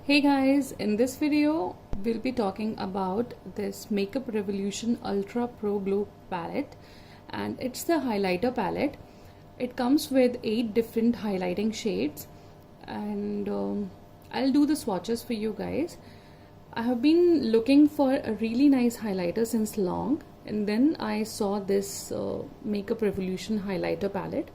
Hey guys, in this video we'll be talking about this Makeup Revolution Ultra Pro Glow palette, and it's the highlighter palette. It comes with 8 different highlighting shades, and I'll do the swatches for you guys. I have been looking for a really nice highlighter since long, and then I saw this Makeup Revolution highlighter palette.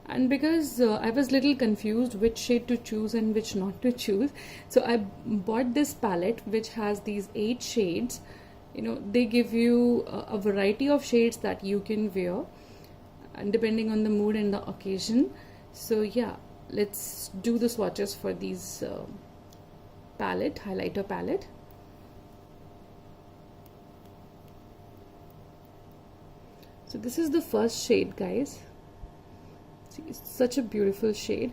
And because I was little confused which shade to choose and which not to choose, so I bought this palette which has these 8 shades. They give you a variety of shades that you can wear, and depending on the mood and the occasion. So yeah, let's do the swatches for these highlighter palette. So this is the first shade, guys. It's such a beautiful shade.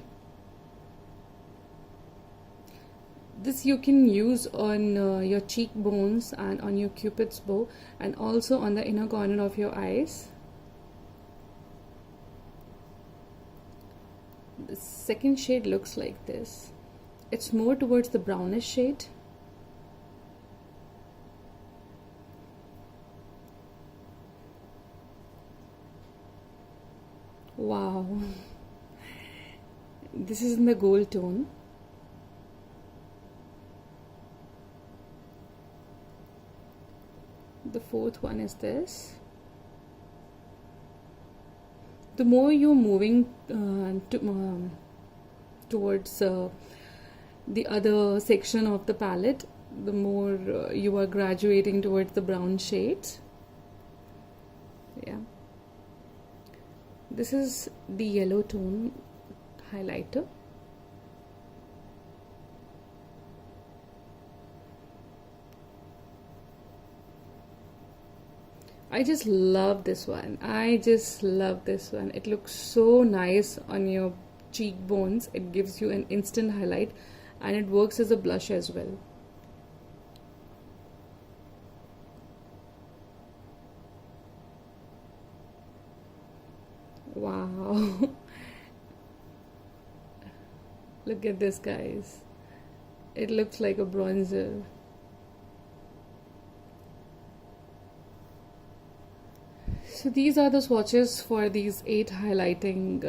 This you can use on your cheekbones and on your cupid's bow, and also on the inner corner of your eyes. The second shade looks like this. It's more towards the brownish shade. Wow, this is in the gold tone. The fourth one is this. The more you're moving towards the other section of the palette, the more you are graduating towards the brown shades. Yeah. This is the yellow tone highlighter. I just love this one. It looks so nice on your cheekbones. It gives you an instant highlight, and it works as a blush as well. Wow. Look at this, guys. It looks like a bronzer. So these are the swatches for these 8 highlighters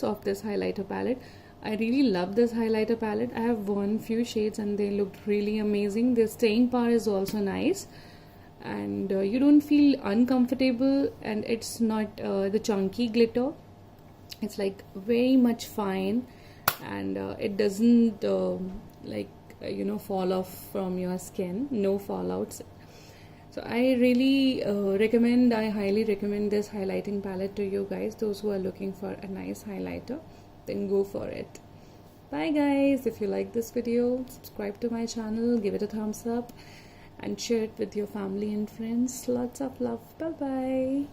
of this highlighter palette. I really love this highlighter palette. I have worn few shades and they looked really amazing. The staying power is also nice, and you don't feel uncomfortable, and it's not the chunky glitter. It's like very much fine, and it doesn't fall off from your skin. No fallouts. So I really highly recommend this highlighting palette to you guys. Those who are looking for a nice highlighter, then go for it. Bye guys. If you like this video, subscribe to my channel, give it a thumbs up, and share it with your family and friends. Lots of love. Bye bye.